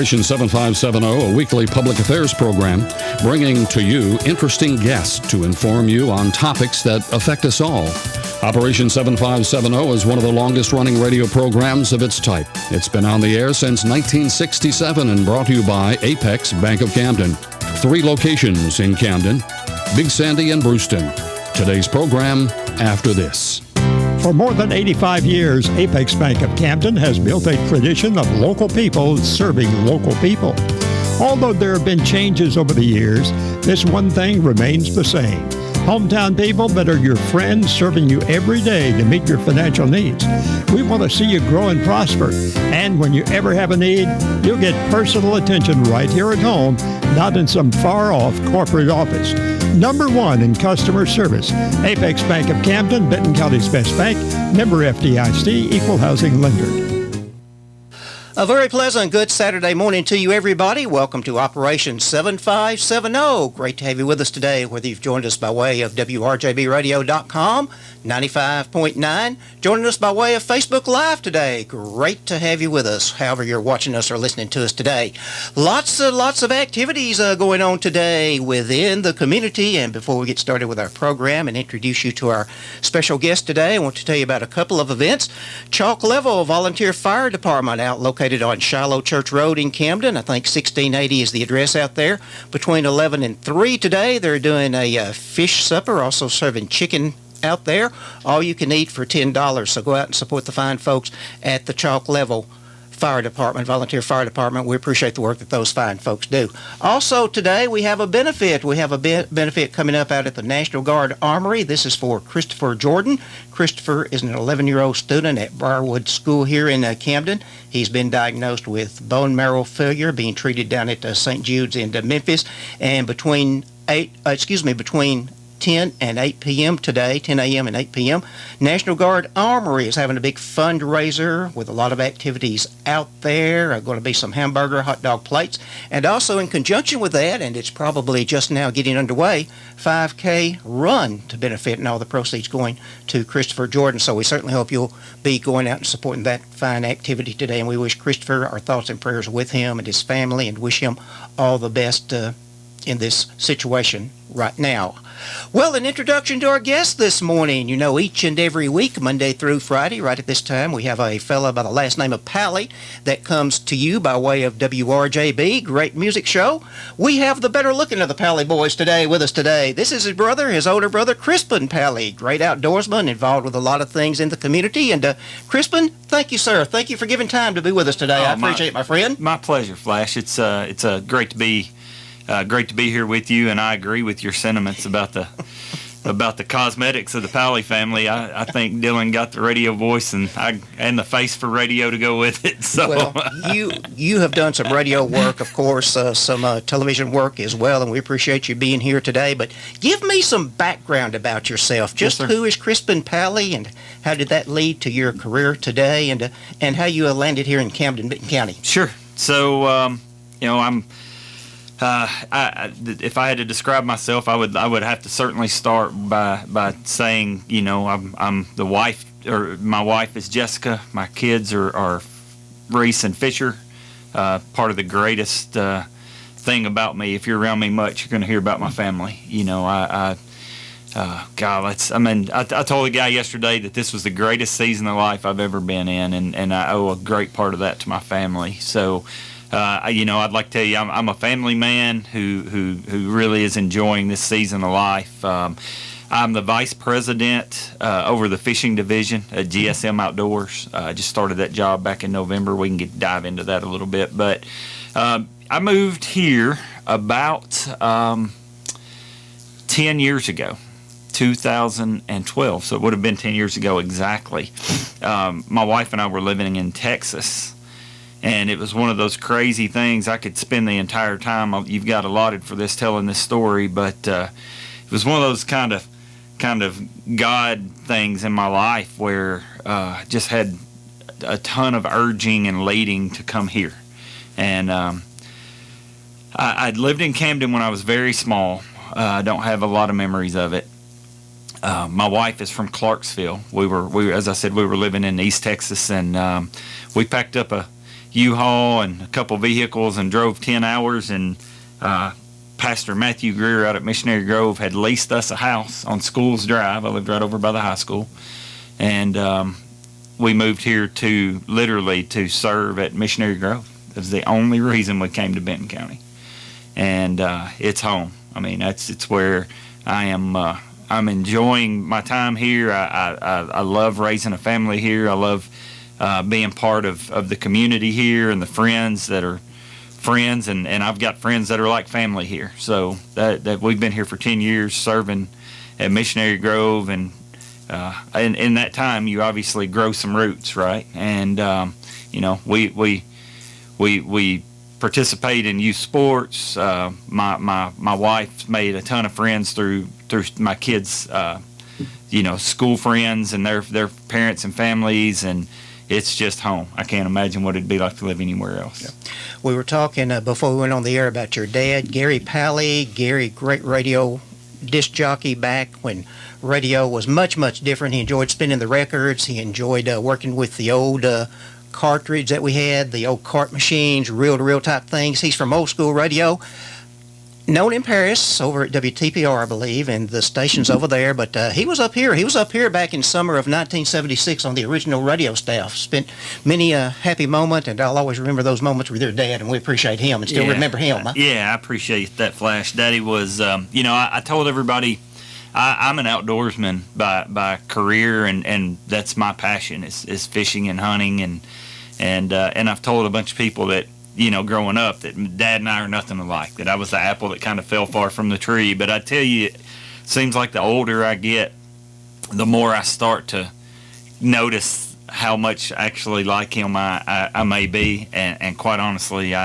Operation 7570, a weekly public affairs program, bringing to you interesting guests to inform you on topics that affect us all. Operation 7570 is one of the longest-running radio programs of its type. It's been on the air since 1967 and brought to you by Apex Bank of Camden. 3 locations in Camden, Big Sandy and Brewston. Today's program, after this. For more than 85 years, Apex Bank of Camden has built a tradition of local people serving local people. Although there have been changes over the years, this one thing remains the same. Hometown people that are your friends serving you every day to meet your financial needs. We want to see you grow and prosper. And when you ever have a need, you'll get personal attention right here at home, not in some far-off corporate office. Number 1 in customer service. Apex Bank of Camden, Benton County's best bank, member FDIC, equal housing lender. A very pleasant good Saturday morning to you, everybody. Welcome to Operation 7570. Great to have you with us today, whether you've joined us by way of WRJBradio.com, 95.9. Joining us by way of Facebook Live today. Great to have you with us, however you're watching us or listening to us today. Lots of activities going on today within the community. And before we get started with our program and introduce you to our special guest today, I want to tell you about a couple of events. Chalk Level Volunteer Fire Department out located on Shiloh Church Road in Camden. I think 1680 is the address out there. Between 11 and 3 today, they're doing a fish supper, also serving chicken out there. All you can eat for $10. So go out and support the fine folks at the Chalk Level Fire Department, Volunteer Fire Department. We appreciate the work that those fine folks do. Also today we have a benefit. We have a benefit coming up out at the National Guard Armory. This is for Christopher Jordan. Christopher is an 11-year-old student at Briarwood School here in Camden. He's been diagnosed with bone marrow failure, being treated down at St. Jude's in Memphis. And between 10 and 8 p.m. today, 10 a.m. and 8 p.m., National Guard Armory is having a big fundraiser with a lot of activities out there. Going to be some hamburger, hot dog plates, and also in conjunction with that, and it's probably just now getting underway, 5K run to benefit, and all the proceeds going to Christopher Jordan. So we certainly hope you'll be going out and supporting that fine activity today, and we wish Christopher our thoughts and prayers with him and his family, and wish him all the best in this situation right now. Well, an introduction to our guest this morning. You know, each and every week, Monday through Friday, right at this time, we have a fella by the last name of Powley that comes to you by way of WRJB, great music show. We have the better looking of the Powley boys today with us today. This is his brother, his older brother, Crispin Powley, great outdoorsman, involved with a lot of things in the community. And Crispin, thank you, sir. Thank you for giving time to be with us today. I appreciate it, my friend. My pleasure, Flash. It's great to be here with you, and I agree with your sentiments about the cosmetics of the Powley family. I think Dylan got the radio voice and the face for radio to go with it. So well, you have done some radio work, of course, some television work as well, and we appreciate you being here today. But give me some background about yourself. Just yes, who is Crispin Powley, and how did that lead to your career today, and how you landed here in Camden, Benton County? Sure. So I'm. If I had to describe myself, I would have to certainly start by saying, I'm the wife, or my wife is Jessica. My kids are Reese and Fisher. Part of the greatest thing about me, if you're around me much, you're going to hear about my family. I told a guy yesterday that this was the greatest season of life I've ever been in, and I owe a great part of that to my family. So. I'd like to tell you I'm a family man who really is enjoying this season of life. I'm the vice president over the fishing division at GSM Outdoors. I just started that job back in November. We can dive into that a little bit. But I moved here about 10 years ago, 2012. So it would have been 10 years ago exactly. My wife and I were living in Texas. And it was one of those crazy things. I could spend the entire time you've got allotted for this telling this story, but it was one of those kind of God things in my life where I just had a ton of urging and leading to come here. And I'd lived in Camden when I was very small. I don't have a lot of memories of it. My wife is from Clarksville. We were, as I said, we were living in East Texas, and we packed up a U-Haul and a couple vehicles and drove 10 hours. And Pastor Matthew Greer out at Missionary Grove had leased us a house on Schools Drive. I lived right over by the high school. And we moved here literally to serve at Missionary Grove. That's the only reason we came to Benton County. And it's home. I mean, it's where I am. I'm enjoying my time here. I love raising a family here. I love being part of the community here and the friends that are friends. And I've got friends that are like family here. So that we've been here for 10 years serving at Missionary Grove. And in that time, you obviously grow some roots, right? And, we participate in youth sports. My wife made a ton of friends through my kids' school friends and their parents and families, and it's just home. I can't imagine what it'd be like to live anywhere else. Yeah. We were talking before we went on the air about your dad, Gary Powley. Gary, great radio disc jockey back when radio was much, much different. He enjoyed spinning the records. He enjoyed working with the old cartridge that we had, the old cart machines, reel-to-reel type things. He's from old school radio. Known in Paris, over at WTPR, I believe, and the stations over there, but he was up here. He was up here back in summer of 1976 on the original radio staff. Spent many a happy moment, and I'll always remember those moments with your dad, and we appreciate him and still remember him. Huh? Yeah, I appreciate that, Flash. Daddy was, I told everybody I'm an outdoorsman by career, and that's my passion is fishing and hunting, and I've told a bunch of people that, growing up, that Dad and I are nothing alike, that I was the apple that kind of fell far from the tree. But I tell you, it seems like the older I get, the more I start to notice how much actually like him I may be, and quite honestly,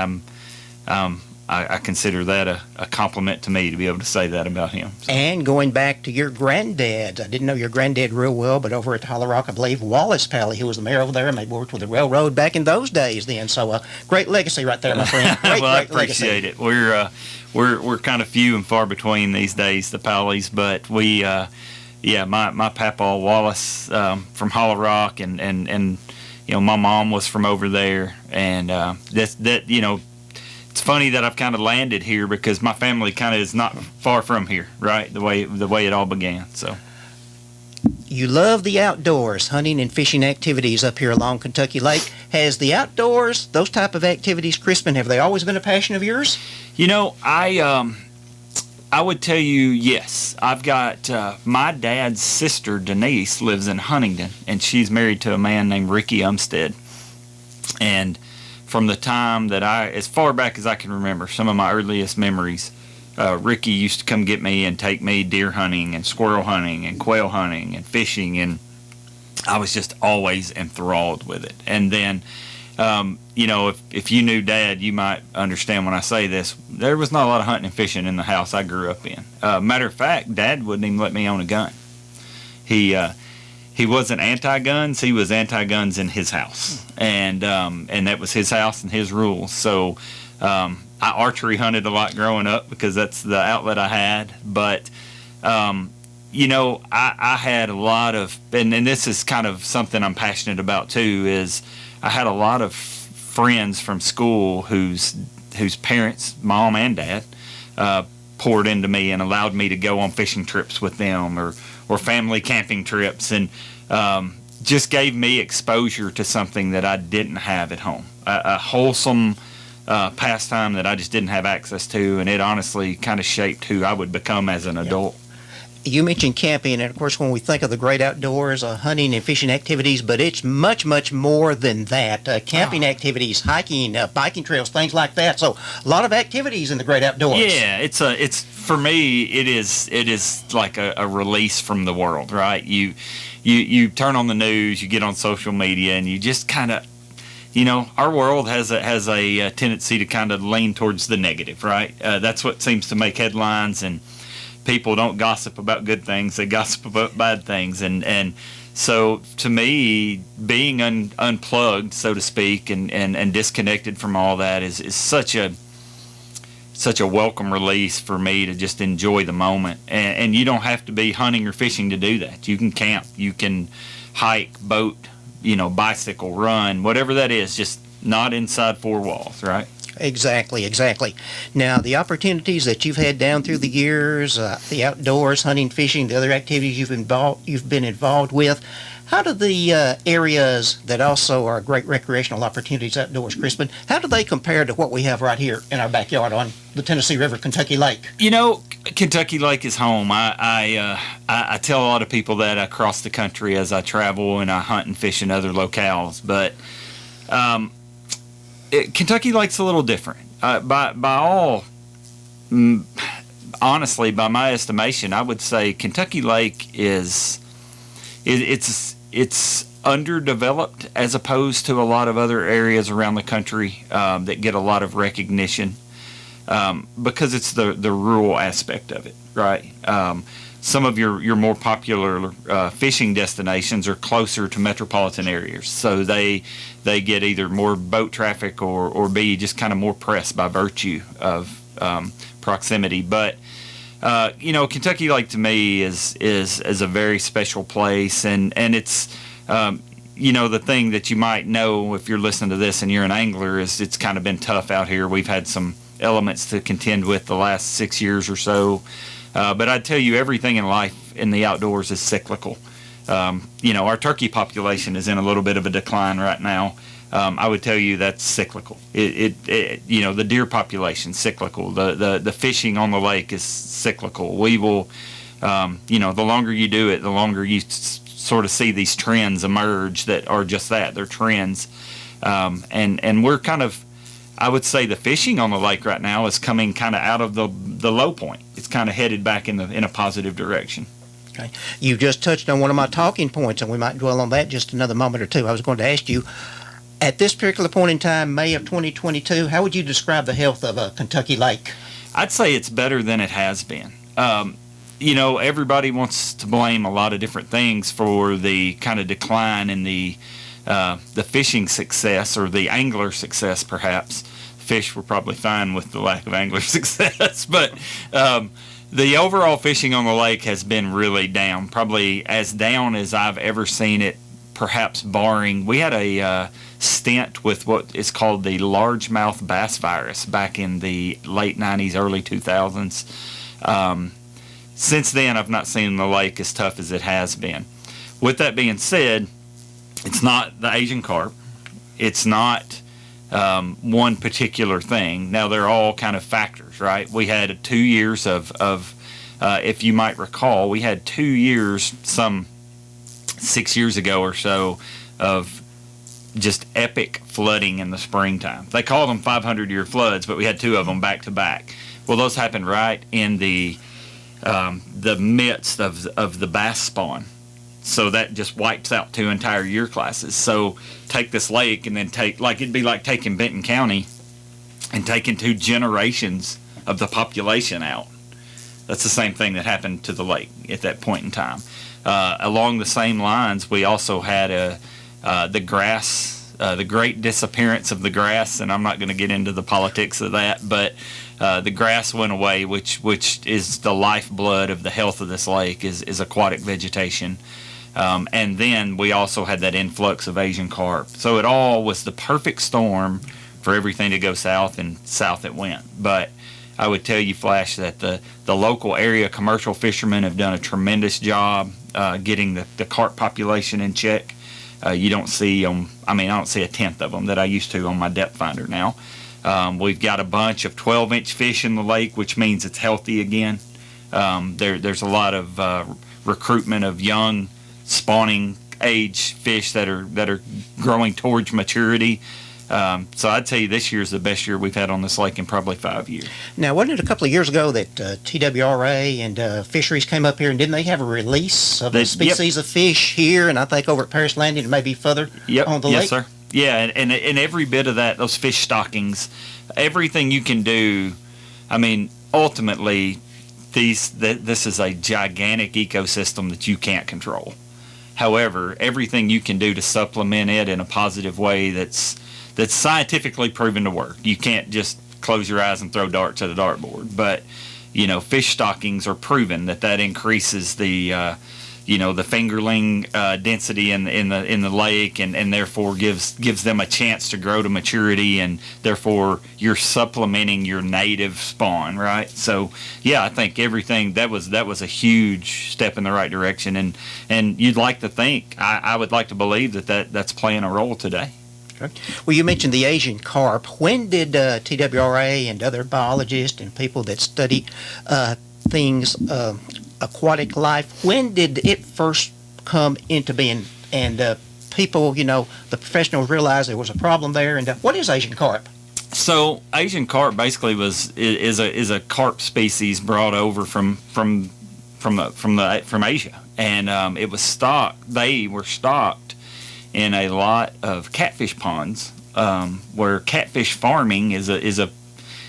I consider that a compliment to me to be able to say that about him. So. And going back to your granddad, I didn't know your granddad real well, but over at Hollow Rock, I believe, Wallace Powley, who was the mayor over there, and they worked with the railroad back in those days then. So great legacy right there, my friend. Great, well, great I appreciate legacy. it. We're kind of few and far between these days, the Powleys, but we, my papa Wallace from Hollow Rock, and my mom was from over there, and it's funny that I've kind of landed here because my family kind of is not far from here, right? The way it all began. So, you love the outdoors, hunting and fishing activities up here along Kentucky Lake. Has the outdoors, those type of activities, Crispin, have they always been a passion of yours? I would tell you yes. I've got my dad's sister Denise lives in Huntington, and she's married to a man named Ricky Umstead, and from the time that as far back as I can remember, some of my earliest memories, Ricky used to come get me and take me deer hunting and squirrel hunting and quail hunting and fishing, and I was just always enthralled with it. And then, if you knew Dad, you might understand when I say this. There was not a lot of hunting and fishing in the house I grew up in. Matter of fact, Dad wouldn't even let me own a gun. He wasn't anti-guns. He was anti-guns in his house, and that was his house and his rules. So I archery hunted a lot growing up because that's the outlet I had. But I had a lot of, and this is kind of something I'm passionate about too. Is I had a lot of friends from school whose parents, mom and dad, poured into me and allowed me to go on fishing trips with them or family camping trips, and just gave me exposure to something that I didn't have at home, a wholesome pastime that I just didn't have access to, and it honestly kind of shaped who I would become as an adult. You mentioned camping, and of course when we think of the great outdoors, hunting and fishing activities, but it's much, much more than that. Camping activities, hiking, biking trails, things like that. So a lot of activities in the great outdoors. Yeah, it's for me, it is like a release from the world, right? You turn on the news, you get on social media, and you just kind of, our world has a tendency to kind of lean towards the negative, right? That's what seems to make headlines, and people don't gossip about good things, they gossip about bad things, and so to me, being unplugged, so to speak, and disconnected from all that is such a welcome release for me to just enjoy the moment. And you don't have to be hunting or fishing to do that. You can camp, you can hike, boat, bicycle, run, whatever that is. Just not inside four walls, right? Exactly, exactly. Now, the opportunities that you've had down through the years, the outdoors, hunting, fishing, the other activities you've been involved with, how do the areas that also are great recreational opportunities outdoors, Crispin, how do they compare to what we have right here in our backyard on the Tennessee River, Kentucky Lake? You know, Kentucky Lake is home. I tell a lot of people that across the country as I travel and I hunt and fish in other locales, but Kentucky Lake's a little different. Honestly, by my estimation, I would say Kentucky Lake it's underdeveloped as opposed to a lot of other areas around the country that get a lot of recognition because it's the rural aspect of it, right? Some of your more popular fishing destinations are closer to metropolitan areas, so they get either more boat traffic or be just kind of more pressed by virtue of proximity. But Kentucky Lake to me is a very special place, and it's the thing that you might know if you're listening to this and you're an angler is it's kind of been tough out here. We've had some elements to contend with the last 6 years or so. But I'd tell you, everything in life in the outdoors is cyclical. Our turkey population is in a little bit of a decline right now. I would tell you that's cyclical. The deer population cyclical. The fishing on the lake is cyclical. We will, the longer you do it, the longer you sort of see these trends emerge that are just that. They're trends, and we're kind of. I would say the fishing on the lake right now is coming kind of out of the low point. It's kind of headed back in a positive direction. Okay. You just touched on one of my talking points, and we might dwell on that just another moment or two. I was going to ask you, at this particular point in time, May of 2022, how would you describe the health of Kentucky Lake? I'd say it's better than it has been. Everybody wants to blame a lot of different things for the kind of decline in the fishing success or the angler success, perhaps. Fish were probably fine with the lack of angler success, but the overall fishing on the lake has been really down, probably as down as I've ever seen it, perhaps barring. We had a stint with what is called the largemouth bass virus back in the late 90s, early 2000s. Since then, I've not seen the lake as tough as it has been. With that being said, it's not the Asian carp. It's not one particular thing. Now, they're all kind of factors, right? We had 2 years of if you might recall, we had 2 years, some 6 years ago or so, of just epic flooding in the springtime. They call them 500-year floods, but we had 2 of them back to back. Well, those happened right in the midst of the bass spawn. So that just wipes out 2 entire year classes. So take this lake and then it'd be like taking Benton County and taking 2 generations of the population out. That's the same thing that happened to the lake at that point in time. Along the same lines, we also had the grass, the great disappearance of the grass, and I'm not going to get into the politics of that, but the grass went away, which is the lifeblood of the health of this lake is aquatic vegetation. And then we also had that influx of Asian carp. So it all was the perfect storm for everything to go south, and south it went. But I would tell you, Flash, that the local area commercial fishermen have done a tremendous job getting the carp population in check. You don't see them, I don't see a tenth of them that I used to on my depth finder now. We've got a bunch of 12-inch fish in the lake, which means it's healthy again. There's a lot of recruitment of young spawning age fish that are growing towards maturity. So I'd tell you this year's the best year we've had on this lake in probably 5 years. Now, wasn't it a couple of years ago that TWRA and Fisheries came up here, and didn't they have a release of a species of fish here, and I think over at Paris Landing and maybe further on the lake? Yes, sir. Yeah, and every bit of that, those fish stockings, everything you can do, ultimately, this is a gigantic ecosystem that you can't control. However, everything you can do to supplement it in a positive way that's scientifically proven to work. You can't just close your eyes and throw darts at a dartboard. But, fish stockings are proven that increases the the fingerling density in the lake, and therefore gives them a chance to grow to maturity, and therefore you're supplementing your native spawn, right? So yeah, I think everything that was a huge step in the right direction, and you'd like to think, I would like to believe that's playing a role today. Well, you mentioned the Asian carp. When did TWRA and other biologists and people that study things, aquatic life, when did it first come into being? And people, the professionals realized there was a problem there. And what is Asian carp? So Asian carp basically is a carp species brought over from Asia, and it was stocked. They were stocked in a lot of catfish ponds, where catfish farming is a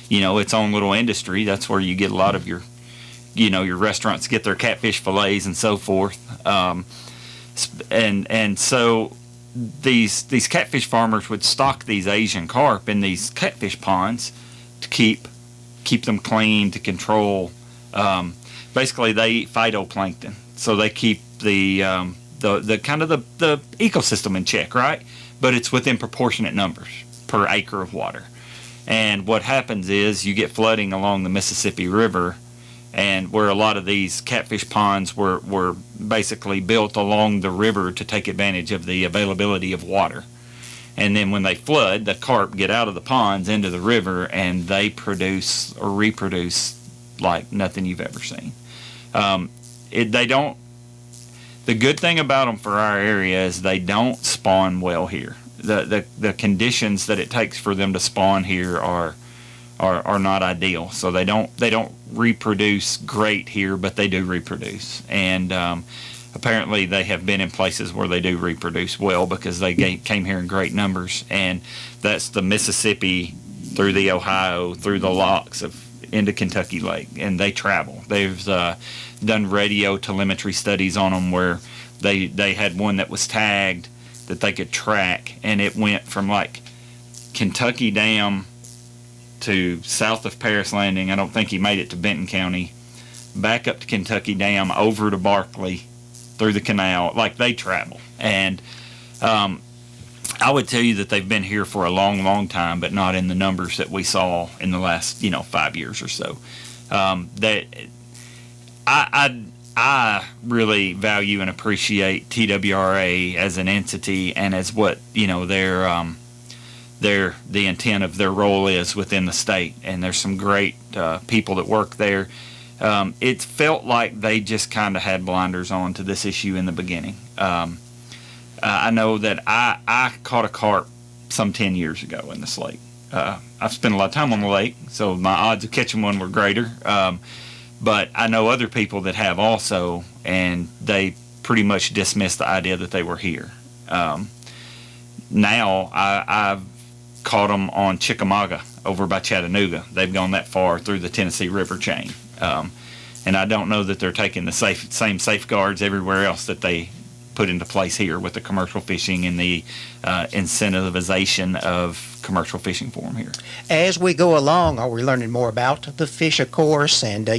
its own little industry. That's where you get a lot of your restaurants get their catfish fillets and so forth. And so these catfish farmers would stock these Asian carp in these catfish ponds to keep them clean, to control. Basically, they eat phytoplankton, so they keep the kind of the ecosystem in check, right? But it's within proportionate numbers per acre of water. And what happens is you get flooding along the Mississippi River, and where a lot of these catfish ponds were basically built along the river to take advantage of the availability of water. And then when they flood, the carp get out of the ponds into the river, and they produce or reproduce like nothing you've ever seen. They don't. The good thing about them for our area is they don't spawn well here. The conditions that it takes for them to spawn here are not ideal. So they don't reproduce great here, but they do reproduce. And apparently they have been in places where they do reproduce well, because they came here in great numbers. And that's the Mississippi through the Ohio, through the locks into Kentucky Lake, and they travel. They've done radio telemetry studies on them, where they had one that was tagged that they could track, and it went from like Kentucky Dam to south of Paris Landing. I don't think he made it to Benton County, back up to Kentucky Dam, over to Barkley, through the canal. Like, they travel. And I would tell you that they've been here for a long, long time, but not in the numbers that we saw in the last 5 years or so. I really value and appreciate TWRA as an entity, and as what the intent of their role is within the state. And there's some great people that work there. It felt like they just kind of had blinders on to this issue in the beginning. I know that I caught a carp some 10 years ago in this lake. I've spent a lot of time on the lake, so my odds of catching one were greater. But I know other people that have also, and they pretty much dismissed the idea that they were here. Now I've caught them on Chickamauga over by Chattanooga. They've gone that far through the Tennessee River chain. And I don't know that they're taking the same safeguards everywhere else that they put into place here with the commercial fishing and the incentivization of commercial fishing for them here. As we go along, are we learning more about the fish, of course? And,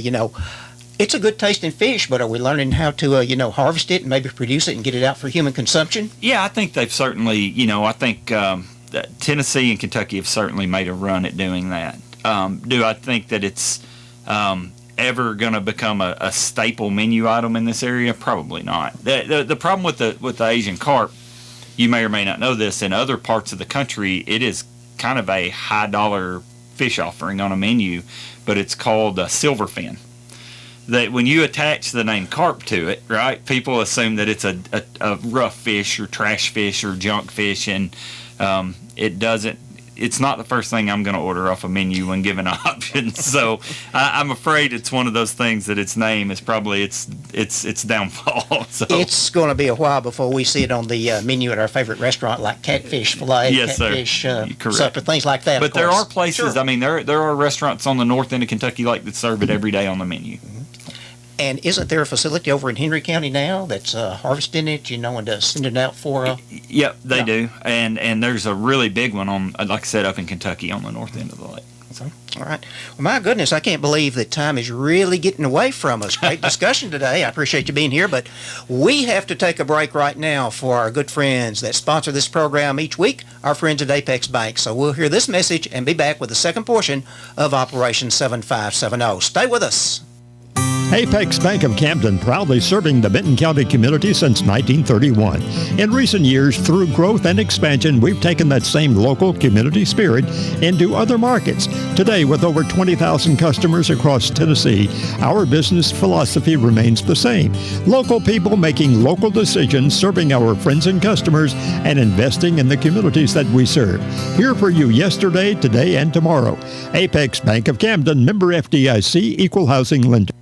it's a good tasting fish, but are we learning how to, harvest it and maybe produce it and get it out for human consumption? Yeah, I think they've certainly, I think that Tennessee and Kentucky have certainly made a run at doing that. Do I think that it's ever going to become a staple menu item in this area? Probably not. The problem with the Asian carp, you may or may not know this, in other parts of the country, it is kind of a high dollar fish offering on a menu, but it's called a silverfin. That when you attach the name carp to it, right, people assume that it's a rough fish or trash fish or junk fish, and it doesn't. It's not the first thing I'm going to order off a menu when given an option. So I'm afraid it's one of those things that its name is probably its downfall. So it's going to be a while before we see it on the menu at our favorite restaurant, like catfish fillet, yes, catfish correct. supper, things like that. But there are places. Sure. I mean, there are restaurants on the north end of Kentucky Lake that serve it every day on the menu. And isn't there a facility over in Henry County now that's harvesting it, and sending it out for? Yep, they do. And there's a really big one on, like I said, up in Kentucky on the north end of the lake. All right. Well, my goodness, I can't believe that time is really getting away from us. Great discussion today. I appreciate you being here, but we have to take a break right now for our good friends that sponsor this program each week, our friends at Apex Bank. So we'll hear this message and be back with the second portion of Operation 7570. Stay with us. Apex Bank of Camden, proudly serving the Benton County community since 1931. In recent years, through growth and expansion, we've taken that same local community spirit into other markets. Today, with over 20,000 customers across Tennessee, our business philosophy remains the same. Local people making local decisions, serving our friends and customers, and investing in the communities that we serve. Here for you yesterday, today, and tomorrow. Apex Bank of Camden, member FDIC, equal housing lender.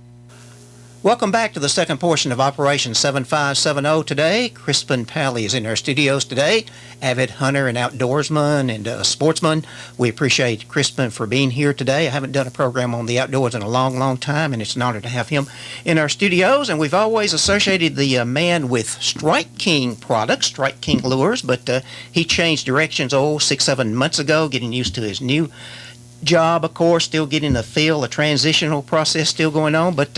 Welcome back to the second portion of Operation 7570 today. Crispin Powley is in our studios today, avid hunter and outdoorsman and sportsman. We appreciate Crispin for being here today. I haven't done a program on the outdoors in a long, long time, and it's an honor to have him in our studios. And we've always associated the man with Strike King products, Strike King lures, but he changed directions 6-7 months ago, getting used to his new job, of course, still getting the feel, a transitional process still going on. But,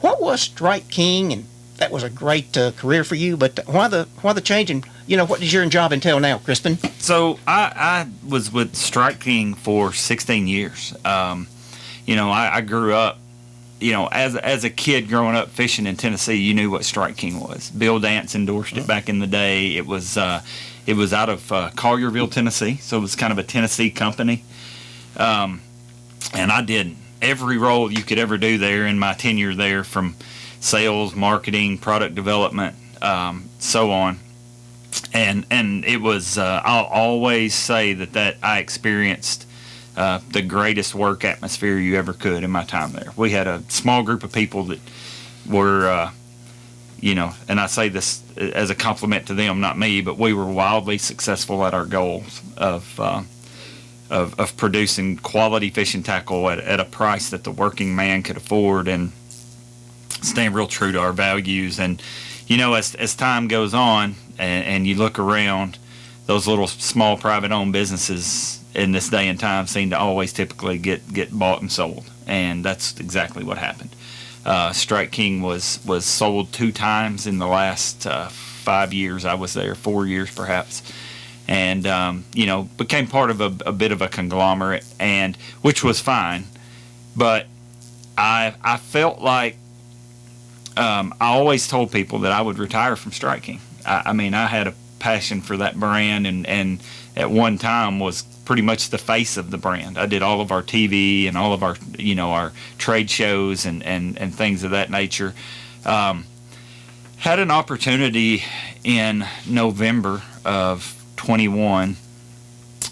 what was Strike King? And that was a great career for you, but why the change? And, what does your job entail now, Crispin? So I was with Strike King for 16 years. I grew up, as a kid growing up fishing in Tennessee, you knew what Strike King was. Bill Dance endorsed it back in the day. It was out of Collierville, Tennessee, so it was kind of a Tennessee company. And I did every role you could ever do there in my tenure there, from sales, marketing, product development, so on. And it was, I'll always say that I experienced the greatest work atmosphere you ever could in my time there. We had a small group of people that were, and I say this as a compliment to them, not me, but we were wildly successful at our goals of producing quality fishing tackle at a price that the working man could afford, and staying real true to our values. And as time goes on and you look around, those little small private owned businesses in this day and time seem to always typically get bought and sold, and that's exactly what happened. Strike King was sold 2 times in the last 5 years I was there, 4 years perhaps. And, became part of a bit of a conglomerate, and which was fine. But I felt like I always told people that I would retire from Strike King. I had a passion for that brand, and at one time was pretty much the face of the brand. I did all of our TV and all of our, our trade shows and things of that nature. Had an opportunity in November of 21,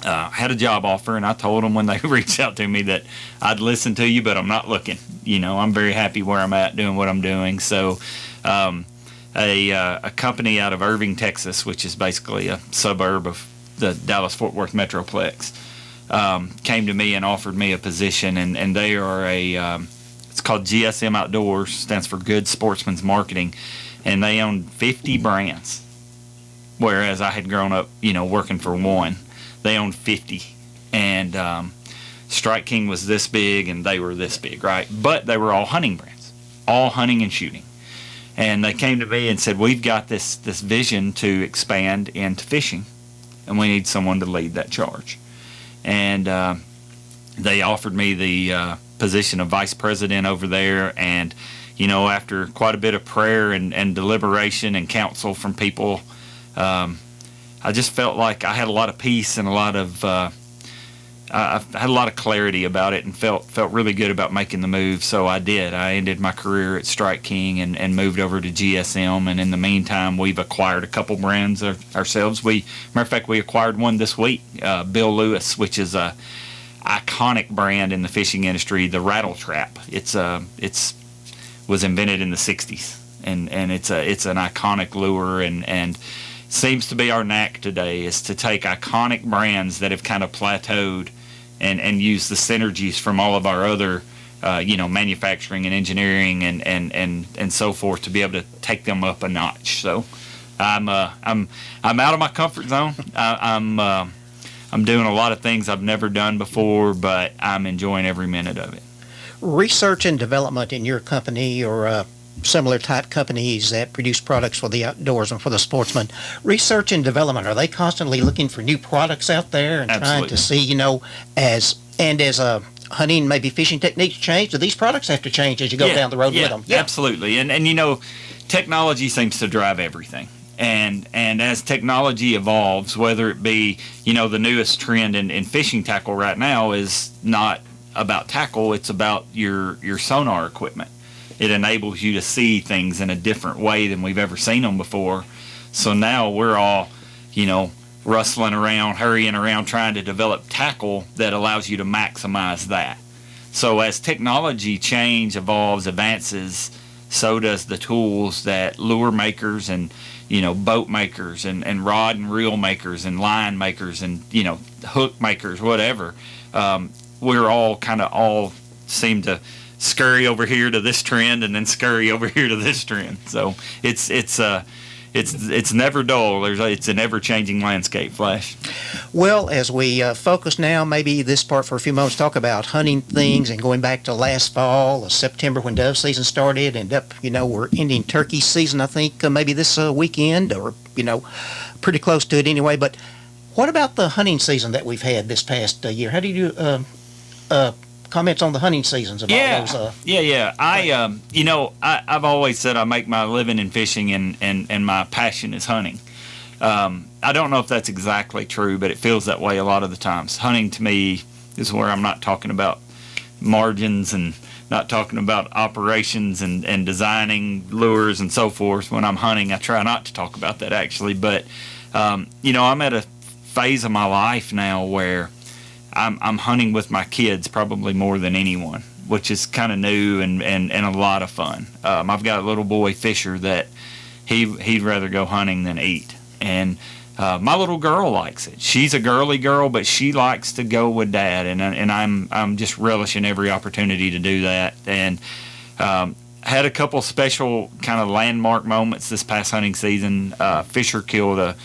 had a job offer, and I told them when they reached out to me that I'd listen to you, but I'm not looking. I'm very happy where I'm at, doing what I'm doing. So a company out of Irving, Texas, which is basically a suburb of the Dallas-Fort Worth Metroplex, came to me and offered me a position, and they are it's called GSM Outdoors, stands for Good Sportsman's Marketing, and they own 50 brands. Whereas I had grown up, working for one. They owned 50. And Strike King was this big, and they were this big, right? But they were all hunting brands, all hunting and shooting. And they came to me and said, we've got this vision to expand into fishing, and we need someone to lead that charge. And they offered me the position of vice president over there. And, after quite a bit of prayer and deliberation and counsel from people, I just felt like I had a lot of peace and a lot of I had a lot of clarity about it, and felt really good about making the move. So I did. I ended my career at Strike King and moved over to GSM. And in the meantime, we've acquired a couple brands ourselves. Matter of fact, we acquired one this week, Bill Lewis, which is a iconic brand in the fishing industry. The rattle trap. It's was invented in the '60s, and it's an iconic lure, and seems to be our knack today, is to take iconic brands that have kind of plateaued and use the synergies from all of our other manufacturing and engineering and so forth to be able to take them up a notch. So I'm out of my comfort zone. I'm doing a lot of things I've never done before, but I'm enjoying every minute of it. Research and development in your company or similar type companies that produce products for the outdoors and for the sportsman, research and development, are they constantly looking for new products out there and trying to see, as hunting, maybe fishing techniques change, do these products have to change as you go down the road with them? Yeah, absolutely. And technology seems to drive everything. And as technology evolves, whether it be, the newest trend in fishing tackle right now is not about tackle, it's about your sonar equipment. It enables you to see things in a different way than we've ever seen them before. So now we're all, rustling around, hurrying around, trying to develop tackle that allows you to maximize that. So as technology evolves, advances, so does the tools that lure makers and boat makers and rod and reel makers and line makers and hook makers, whatever. We're all seem to scurry over here to this trend and then scurry over here to this trend. So it's never dull. It's an ever-changing landscape, Flash. Well, as we focus now, maybe this part for a few moments, talk about hunting things and going back to last fall, September when dove season started, and we're ending turkey season, I think, maybe this weekend or, pretty close to it anyway. But what about the hunting season that we've had this past year? How do you do comments on the hunting seasons of all those? I've always said I make my living in fishing and my passion is hunting. I don't know if that's exactly true, but it feels that way a lot of the times. Hunting to me is where I'm not talking about margins and not talking about operations and designing lures and so forth. When I'm hunting, I try not to talk about that actually, but I'm at a phase of my life now where I'm hunting with my kids probably more than anyone, which is kind of new and a lot of fun. I've got a little boy, Fisher, that he'd rather go hunting than eat. And my little girl likes it. She's a girly girl, but she likes to go with Dad, and I'm just relishing every opportunity to do that. And had a couple special kind of landmark moments this past hunting season. Fisher killed a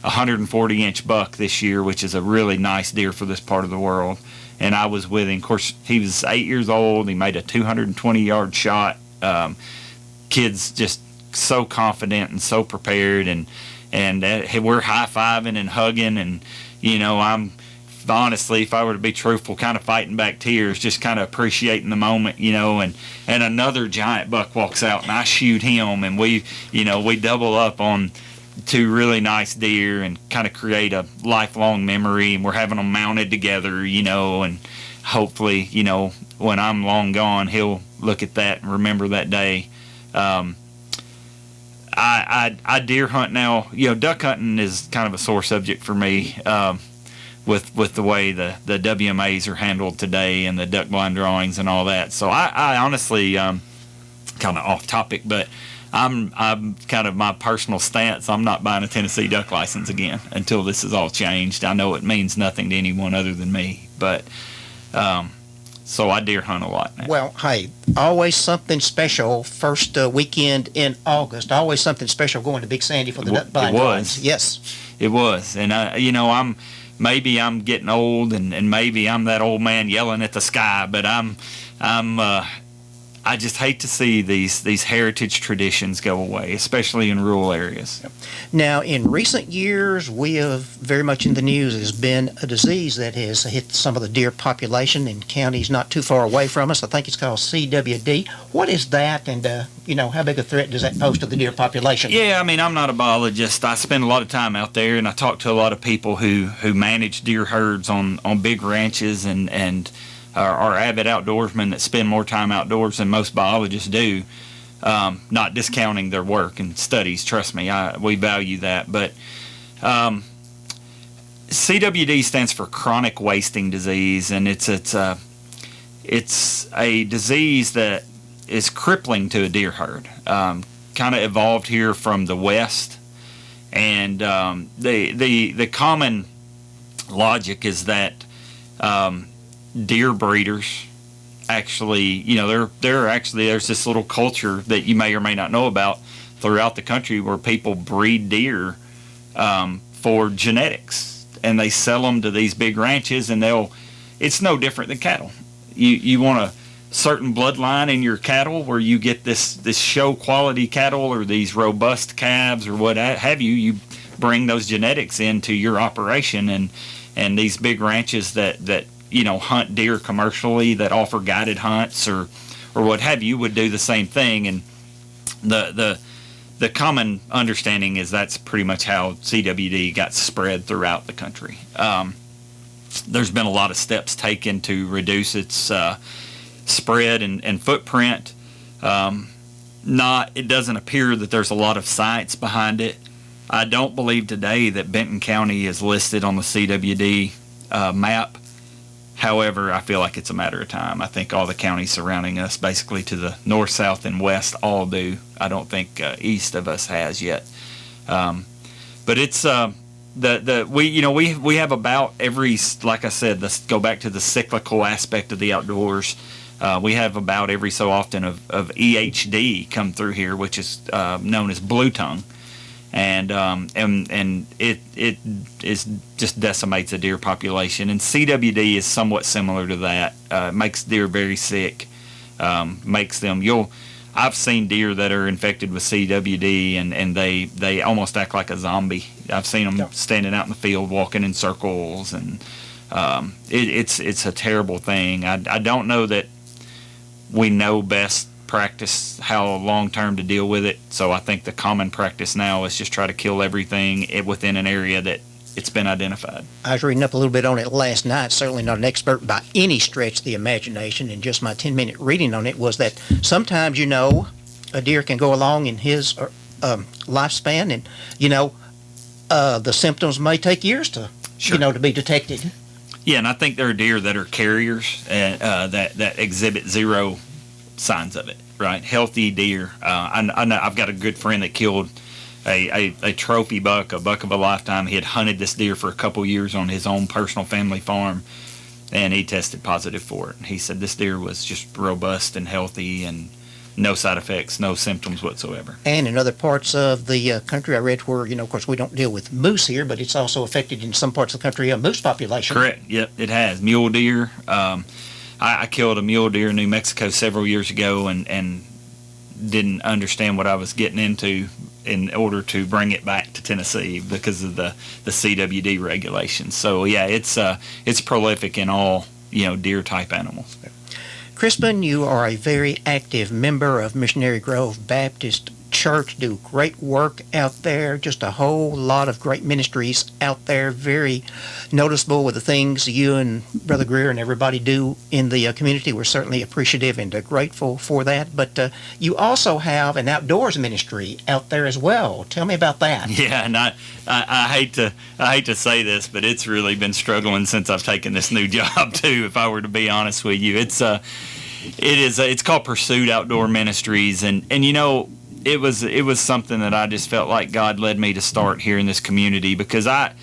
140-inch buck this year, which is a really nice deer for this part of the world. And I was with him. Of course, he was 8 years old. He made a 220-yard shot. Kid's just so confident and so prepared, and we're high-fiving and hugging. And, I'm honestly, if I were to be truthful, kind of fighting back tears, just kind of appreciating the moment, and another giant buck walks out, and I shoot him, and we double up on two really nice deer and kind of create a lifelong memory, and we're having them mounted together, and hopefully, when I'm long gone, he'll look at that and remember that day. I deer hunt now. Duck hunting is kind of a sore subject for me, with the way the WMAs are handled today and the duck blind drawings and all that. So I honestly, kind of off topic, but I'm kind of my personal stance. I'm not buying a Tennessee duck license again until this is all changed. I know it means nothing to anyone other than me, but so I deer hunt a lot now. Well, hey, always something special. First weekend in August, always something special going to Big Sandy for the duck blind drawings. Yes, it was, and I'm getting old, and maybe I'm that old man yelling at the sky, but I just hate to see these heritage traditions go away, especially in rural areas. Now, in recent years, we have very much in the news has been a disease that has hit some of the deer population in counties not too far away from us. I think it's called CWD. What is that, and how big a threat does that pose to the deer population? Yeah, I'm not a biologist. I spend a lot of time out there, and I talk to a lot of people who manage deer herds on big ranches and are avid outdoorsmen that spend more time outdoors than most biologists do. Not discounting their work and studies, trust me, we value that. But CWD stands for chronic wasting disease, and it's a disease that is crippling to a deer herd. Kind of evolved here from the West, and the common logic is that deer breeders actually, there's this little culture that you may or may not know about throughout the country where people breed deer for genetics. and they sell them to these big ranches, and it's no different than cattle. You want a certain bloodline in your cattle where you get this show quality cattle or these robust calves or what have you. You bring those genetics into your operation, and these big ranches that hunt deer commercially, that offer guided hunts or what have you, would do the same thing. And the common understanding is that's pretty much how CWD got spread throughout the country. There's been a lot of steps taken to reduce its spread and footprint. It doesn't appear that there's a lot of science behind it. I don't believe today that Benton County is listed on the CWD map. However, I feel like it's a matter of time. I think all the counties surrounding us, basically to the north, south, and west, all do. I don't think east of us has yet. But it's we have about every, like I said, let's go back to the cyclical aspect of the outdoors. We have about every so often of EHD come through here, which is known as blue tongue. And it just decimates the deer population. And CWD is somewhat similar to that. It makes deer very sick. Makes them I've seen deer that are infected with CWD and they almost act like a zombie. I've seen them standing out in the field walking in circles, and it's a terrible thing. I don't know that we know best practice how long term to deal with it. So I think the common practice now is just try to kill everything within an area that it's been identified. I was reading up a little bit on it last night. Certainly not an expert by any stretch of the imagination, and just my 10-minute reading on it was that sometimes a deer can go along in his lifespan, and the symptoms may take years to to be detected. Yeah, and I think there are deer that are carriers that exhibit zero signs of it. Right, healthy deer. I know I've got a good friend that killed a trophy buck, a buck of a lifetime. He had hunted this deer for a couple years on his own personal family farm, and he tested positive for it. He said this deer was just robust and healthy and no side effects, no symptoms whatsoever. And in other parts of the country, I read where, of course, we don't deal with moose here, but it's also affected in some parts of the country a moose population. Correct. Yep, it has. Mule deer. I killed a mule deer in New Mexico several years ago and didn't understand what I was getting into in order to bring it back to Tennessee because of the CWD regulations. So yeah, it's prolific in all deer type animals. Crispin, you are a very active member of Missionary Grove Baptist Church, do great work out there, just a whole lot of great ministries out there, very noticeable with the things you and Brother Greer and everybody do in the community. We're certainly appreciative and grateful for that, but you also have an outdoors ministry out there as well. Tell me about that. Yeah, and I hate to say this, but it's really been struggling since I've taken this new job too, if I were to be honest with you. It's called Pursuit Outdoor Ministries, and it was something that I just felt like God led me to start here in this community, because I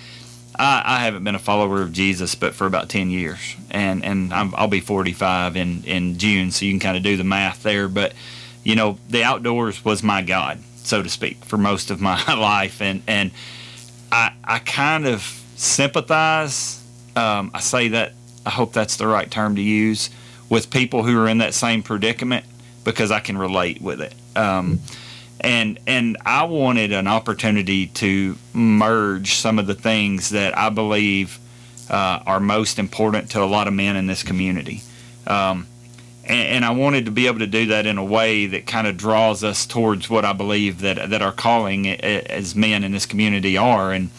haven't been a follower of Jesus but for about 10 years, and I'll be 45 in June, so you can kind of do the math there. But the outdoors was my God, so to speak, for most of my life, and I kind of sympathize. I say that, I hope that's the right term to use, with people who are in that same predicament, because I can relate with it. And I wanted an opportunity to merge some of the things that I believe are most important to a lot of men in this community. And I wanted to be able to do that in a way that kind of draws us towards what I believe that our calling as men in this community are. And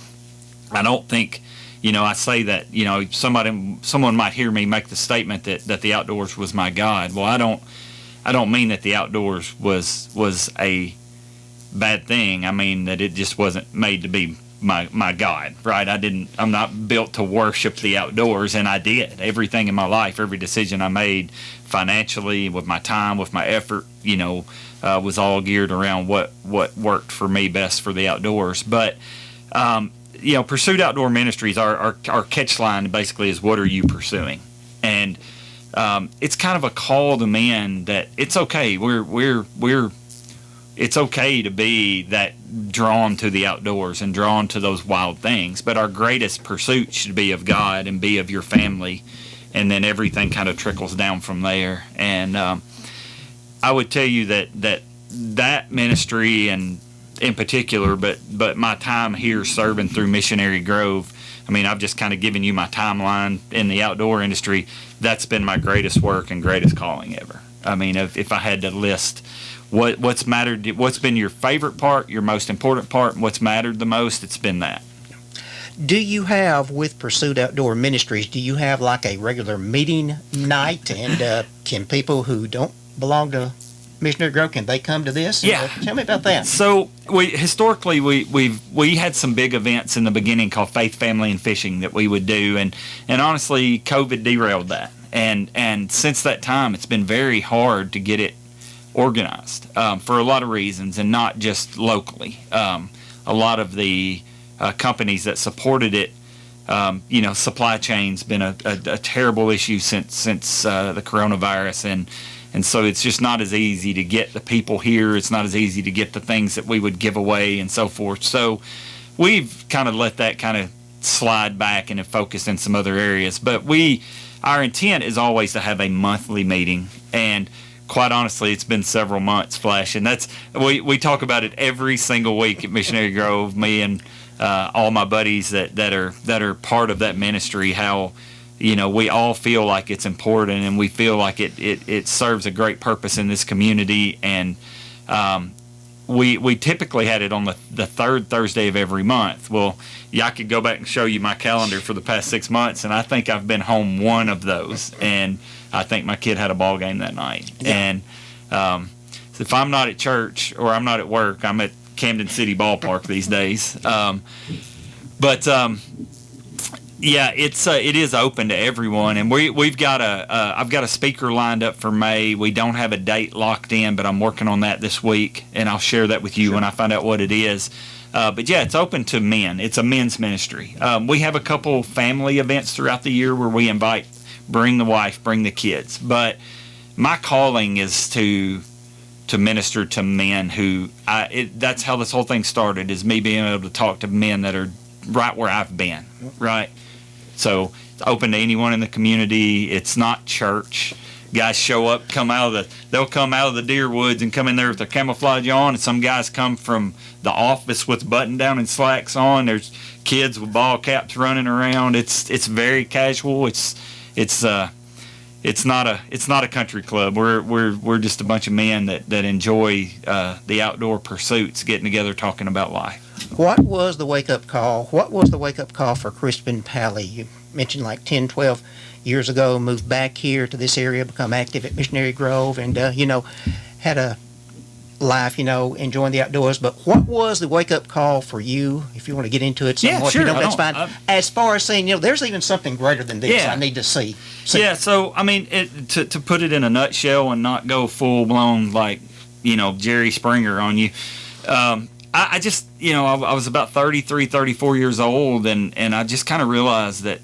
I don't think, I say that, someone might hear me make the statement that the outdoors was my God. Well, I don't mean that the outdoors was a bad thing. I mean that it just wasn't made to be my God, right? I'm not built to worship the outdoors, and I did. Everything in my life, every decision I made financially, with my time, with my effort, was all geared around what worked for me best for the outdoors. But Pursuit Outdoor Ministries, our catch line basically is, what are you pursuing? And it's kind of a call to men that it's okay. We're it's okay to be that drawn to the outdoors and drawn to those wild things, but our greatest pursuit should be of God and be of your family, and then everything kind of trickles down from there. And I would tell you that ministry, and in particular, but my time here serving through Missionary Grove, I mean, I've just kind of given you my timeline in the outdoor industry. That's been my greatest work and greatest calling ever. I mean, if I had to list what's mattered, what's been your favorite part, your most important part, and what's mattered the most, it's been that. Do you have, with Pursuit Outdoor Ministries, do you have like a regular meeting night? And can people who don't belong to Missionary Grove, can they come to this? Yeah. Tell me about that. So historically we had some big events in the beginning called Faith, Family, and Fishing that we would do, and honestly, COVID derailed that. And since that time, it's been very hard to get it organized for a lot of reasons, and not just locally. A lot of the companies that supported it, supply chain's been a terrible issue since the coronavirus, and so it's just not as easy to get the people here. It's not as easy to get the things that we would give away and so forth. So we've kind of let that kind of slide back and have focused in some other areas. But our intent is always to have a monthly meeting, and quite honestly, it's been several months, Flash, and we talk about it every single week at Missionary Grove. Me and all my buddies that are part of that ministry, how we all feel like it's important, and we feel like it serves a great purpose in this community. And we typically had it on the third Thursday of every month. Well, I could go back and show you my calendar for the past 6 months, and I think I've been home one of those, and I think my kid had a ball game that night. Yeah. And so if I'm not at church or I'm not at work, I'm at Camden City Ballpark these days. Yeah, it is open to everyone, and we've got I've got a speaker lined up for May. We don't have a date locked in, but I'm working on that this week, and I'll share that with you when I find out what it is. But yeah, it's open to men. It's a men's ministry. We have a couple family events throughout the year where we invite, bring the wife, bring the kids. But my calling is to minister to men who that's how this whole thing started, is me being able to talk to men that are right where I've been, right? So it's open to anyone in the community. It's not church. Guys show up, they'll come out of the deer woods and come in there with their camouflage on, and some guys come from the office with button down and slacks on. There's kids with ball caps running around. It's very casual. It's not a country club. We're just a bunch of men that enjoy the outdoor pursuits, getting together, talking about life. What was the wake-up call? What was the wake-up call for Crispin Powley? You mentioned like 10, 12 years ago, moved back here to this area, become active at Missionary Grove, and, had a life, enjoying the outdoors. But what was the wake-up call for you, if you want to get into it somewhat? Yeah, sure. That's fine. As far as saying, there's even something greater than this I need to see. Yeah, so, I mean, to put it in a nutshell and not go full-blown, like, Jerry Springer on you, I just, I was about 33, 34 years old, and I just kind of realized that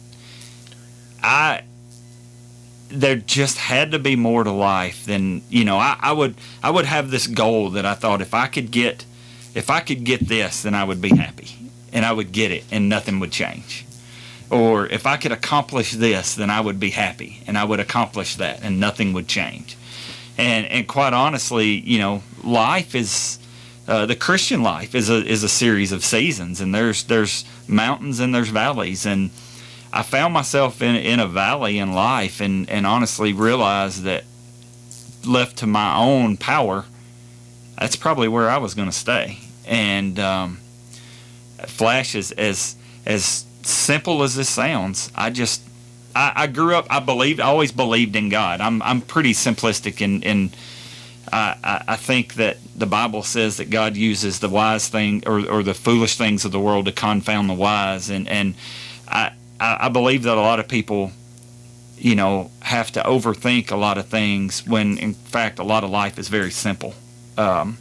there just had to be more to life than, I would have this goal that I thought if I could get this, then I would be happy, and I would get it, and nothing would change. Or if I could accomplish this, then I would be happy, and I would accomplish that, and nothing would change. And quite honestly, life is... the Christian life is a series of seasons, and there's mountains and there's valleys, and I found myself in a valley in life, and honestly realized that left to my own power, that's probably where I was going to stay. And Flash, as simple as this sounds, I grew up, I always believed in God. I'm pretty simplistic in I think that the Bible says that God uses the wise thing or the foolish things of the world to confound the wise, and I believe that a lot of people, have to overthink a lot of things when in fact a lot of life is very simple. I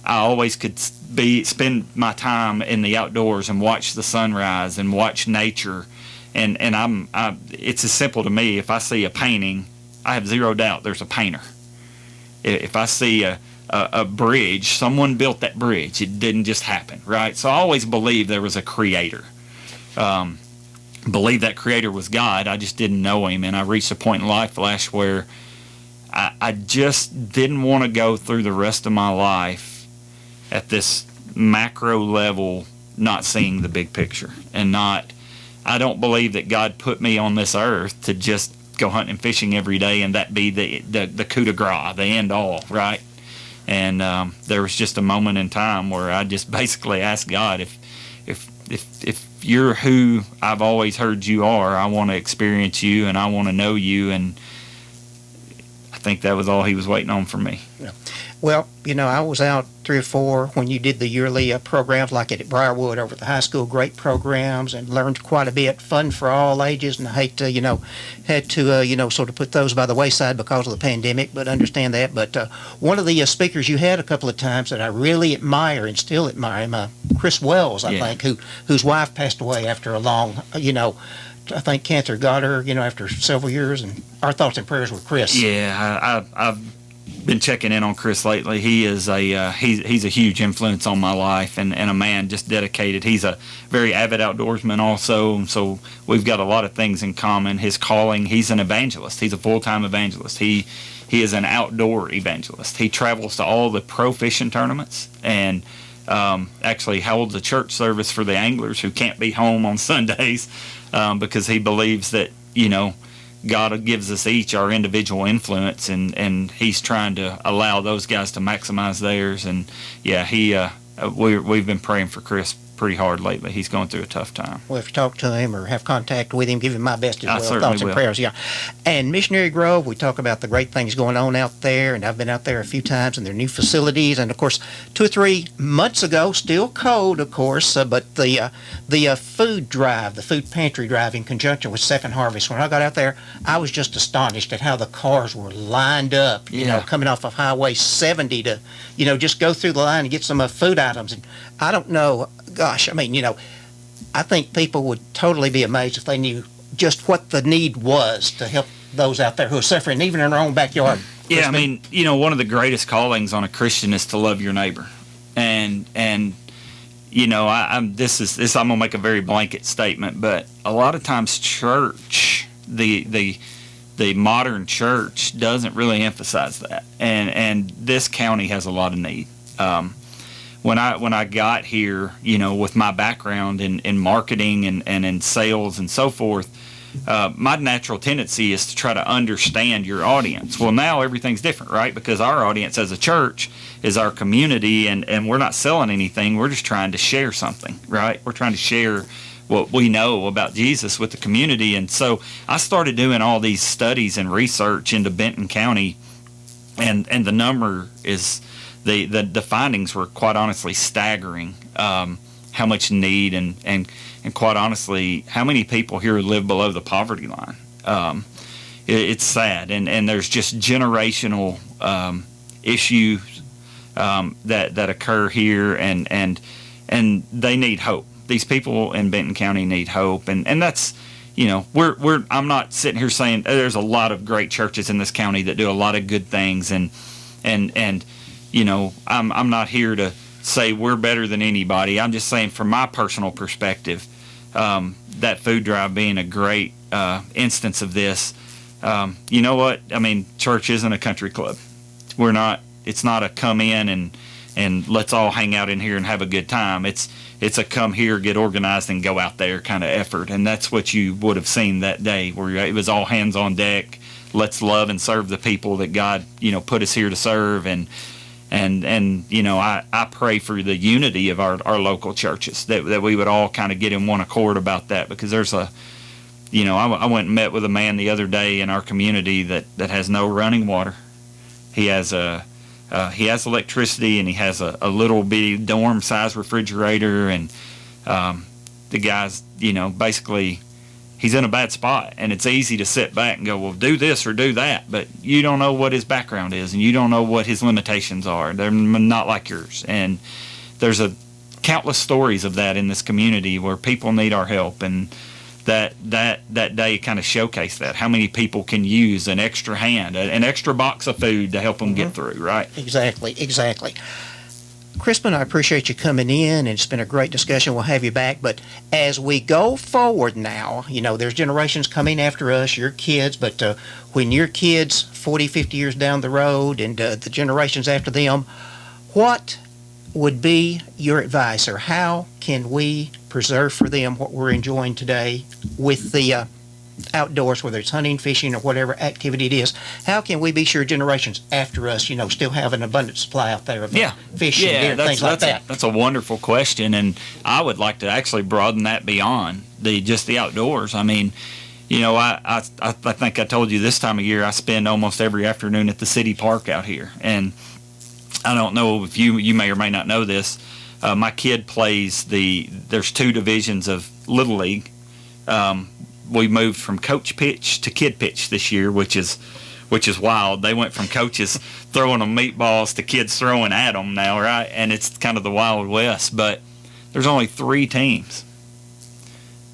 always could spend my time in the outdoors and watch the sunrise and watch nature, and it's as simple to me. If I see a painting, I have zero doubt there's a painter. If I see a a bridge. Someone built that bridge. It didn't just happen, right? So I always believed there was a creator. Believed that creator was God. I just didn't know him. And I reached a point in life, Flash, where I just didn't want to go through the rest of my life at this macro level, not seeing the big picture. And I don't believe that God put me on this earth to just go hunting and fishing every day and that be the coup de grace, the end all, right? And there was just a moment in time where I just basically asked God, if you're who I've always heard you are, I want to experience you and I want to know you. And I think that was all he was waiting on from me. Yeah. Well, I was out 3 or 4 when you did the yearly programs like at Briarwood over at the high school. Great programs, and learned quite a bit. Fun for all ages, and I hate to, had to, sort of put those by the wayside because of the pandemic, but understand that. But one of the speakers you had a couple of times that I really admire and still admire him, Chris Wells, I think, whose wife passed away after a long, I think cancer got her, after several years, and our thoughts and prayers with Chris. Yeah, I've been checking in on Chris lately. He is he's a huge influence on my life, and a man just dedicated. He's a very avid outdoorsman also, so we've got a lot of things in common. His calling, he's an evangelist. He's a full-time evangelist. He is an outdoor evangelist. He travels to all the pro fishing tournaments and actually holds a church service for the anglers who can't be home on Sundays because he believes that, God gives us each our individual influence, and he's trying to allow those guys to maximize theirs. And yeah, we've been praying for Chris pretty hard lately. He's going through a tough time. Well, if you talk to him or have contact with him, give him my best as well. Certainly Thoughts and will. prayers, yeah. And Missionary Grove, we talk about the great things going on out there, and I've been out there a few times in their new facilities. And of course, 2 or 3 months ago, still cold, of course, but the food drive, the food pantry drive in conjunction with Second Harvest. When I got out there, I was just astonished at how the cars were lined up, coming off of Highway 70 to, just go through the line and get some food items. And I don't know. Gosh, I mean, I think people would totally be amazed if they knew just what the need was to help those out there who are suffering, even in their own backyard. Yeah, I mean, one of the greatest callings on a Christian is to love your neighbor, and I'm gonna make a very blanket statement, but a lot of times church, the modern church doesn't really emphasize that, and this county has a lot of need. When I got here, with my background in marketing and in sales and so forth, my natural tendency is to try to understand your audience. Well, now everything's different, right? Because our audience as a church is our community, and we're not selling anything. We're just trying to share something, right? We're trying to share what we know about Jesus with the community. And so I started doing all these studies and research into Benton County, and the number is... The findings were quite honestly staggering, how much need and quite honestly how many people here live below the poverty line. It's sad, and there's just generational issues that occur here, and they need hope. These people in Benton County need hope, and that's I'm not sitting here saying there's a lot of great churches in this county that do a lot of good things, and I'm not here to say we're better than anybody. I'm just saying from my personal perspective, that food drive being a great instance of this. You know what? I mean, church isn't a country club. It's not a come in and let's all hang out in here and have a good time. It's a come here, get organized, and go out there kind of effort. And that's what you would have seen that day, where it was all hands on deck. Let's love and serve the people that God, put us here to serve. And I pray for the unity of our local churches, that we would all kind of get in one accord about that, because there's I went and met with a man the other day in our community that has no running water. He has electricity, and he has a little bitty dorm size refrigerator, and the guy's basically he's in a bad spot, and it's easy to sit back and go, well, do this or do that, but you don't know what his background is, and you don't know what his limitations are. They're not like yours, and there's countless stories of that in this community where people need our help, and that day kind of showcase that. How many people can use an extra hand, an extra box of food to help them get through, right? Exactly. Crispin, I appreciate you coming in, and it's been a great discussion. We'll have you back. But as we go forward now, there's generations coming after us, your kids, but when your kids, 40, 50 years down the road, and the generations after them, what would be your advice, or how can we preserve for them what we're enjoying today with the outdoors, whether it's hunting, fishing, or whatever activity it is? How can we be sure generations after us, still have an abundant supply out there of fishing, deer, things like that? That's a wonderful question, and I would like to actually broaden that beyond just the outdoors. I mean, I think I told you this time of year I spend almost every afternoon at the city park out here, and I don't know if you may or may not know this. My kid plays there's 2 divisions of Little League. We moved from coach pitch to kid pitch this year, which is wild. They went from coaches throwing them meatballs to kids throwing at them now, right? And it's kind of the Wild West. But there's only 3 teams.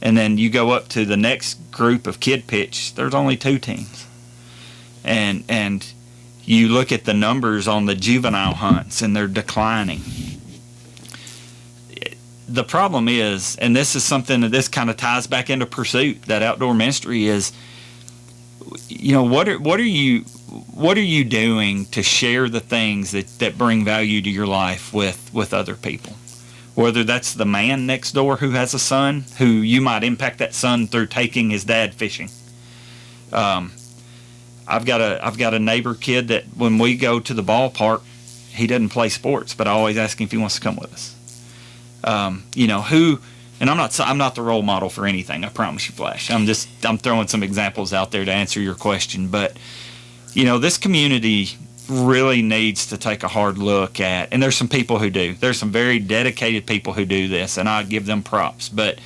And then you go up to the next group of kid pitch, there's only 2 teams. And you look at the numbers on the juvenile hunts, and they're declining. The problem is, and this is something that this kind of ties back into Pursuit, that outdoor ministry, is, what are you doing to share the things that bring value to your life with other people? Whether that's the man next door who has a son, who you might impact that son through taking his dad fishing. I've got a neighbor kid that when we go to the ballpark, he doesn't play sports, but I always ask him if he wants to come with us. And I'm not the role model for anything, I promise you, Flash. I'm throwing some examples out there to answer your question. But, this community really needs to take a hard look at, and there's some people who do. There's some very dedicated people who do this, and I give them props. But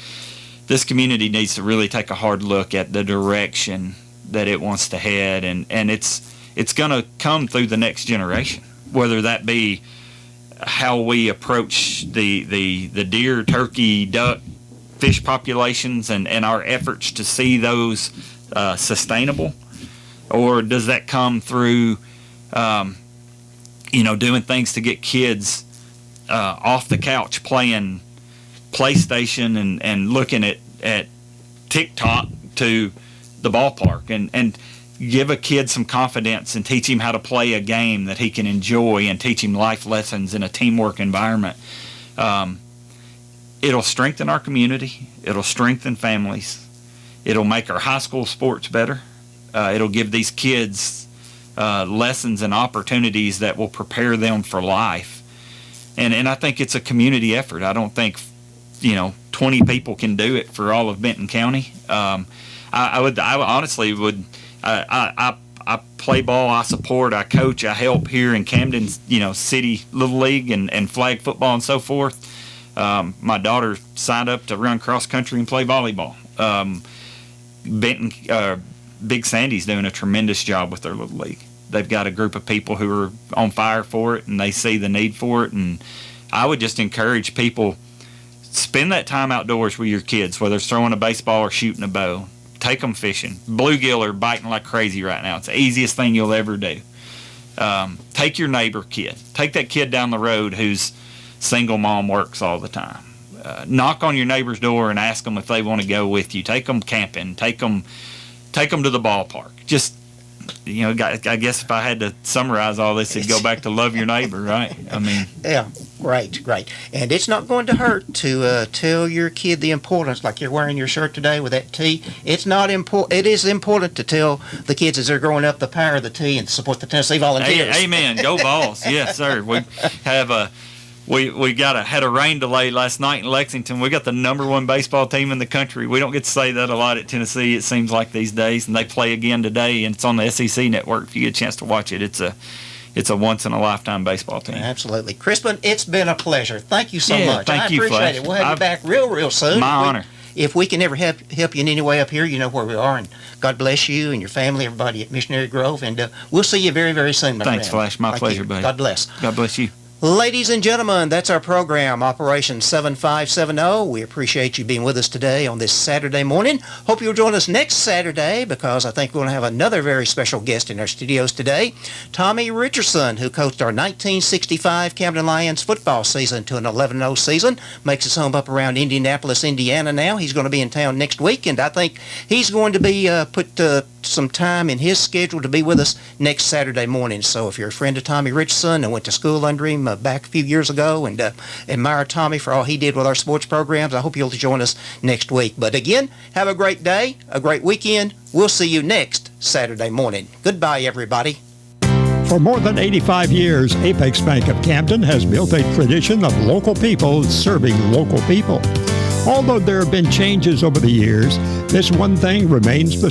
this community needs to really take a hard look at the direction that it wants to head, and it's going to come through the next generation, whether that be how we approach the deer, turkey, duck, fish populations and our efforts to see those sustainable, or does that come through doing things to get kids off the couch playing PlayStation and looking at TikTok to the ballpark, and give a kid some confidence and teach him how to play a game that he can enjoy, and teach him life lessons in a teamwork environment. It'll strengthen our community. It'll strengthen families. It'll make our high school sports better. It'll give these kids lessons and opportunities that will prepare them for life. And I think it's a community effort. I don't think 20 people can do it for all of Benton County. I honestly would. I play ball, I support, I coach, I help here in Camden, City Little League and flag football and so forth. My daughter signed up to run cross country and play volleyball. Big Sandy's doing a tremendous job with their Little League. They've got a group of people who are on fire for it, and they see the need for it. And I would just encourage people, spend that time outdoors with your kids, whether it's throwing a baseball or shooting a bow. Take them fishing. Bluegill are biting like crazy right now. It's the easiest thing you'll ever do. Take your neighbor kid. Take that kid down the road whose single mom works all the time. Knock on your neighbor's door and ask them if they want to go with you. Take them camping. Take them to the ballpark. Just, I guess if I had to summarize all this, it'd go back to love your neighbor, right? I mean. Yeah. Great. And it's not going to hurt to tell your kid the importance, like you're wearing your shirt today with that T. It's not important. It is important to tell the kids as they're growing up the power of the T and support the Tennessee Volunteers. Amen. Go Vols. Yes, sir. We have had a rain delay last night in Lexington. We got the #1 baseball team in the country. We don't get to say that a lot at Tennessee, it seems like these days, and they play again today, and it's on the SEC network if you get a chance to watch it. It's a once-in-a-lifetime baseball team. Absolutely. Crispin, it's been a pleasure. Thank you so much. Thank you, appreciate it. We'll have you back real soon. My honor. If we can ever help you in any way up here, you know where we are. And God bless you and your family, everybody at Missionary Grove. And we'll see you very, very soon, my friend. Thanks, Flash. My pleasure, buddy. God bless. God bless you. Ladies and gentlemen, that's our program, Operation 7570. We appreciate you being with us today on this Saturday morning. Hope you'll join us next Saturday because I think we're going to have another very special guest in our studios today, Tommy Richardson, who coached our 1965 Camden Lions football season to an 11-0 season. Makes his home up around Indianapolis, Indiana now. He's going to be in town next week, and I think he's going to be put some time in his schedule to be with us next Saturday morning. So if you're a friend of Tommy Richardson and went to school under him back a few years ago and admire Tommy for all he did with our sports programs, I hope you'll join us next week. But again, have a great day, a great weekend. We'll see you next Saturday morning. Goodbye, everybody. For more than 85 years, Apex Bank of Camden has built a tradition of local people serving local people. Although there have been changes over the years, this one thing remains the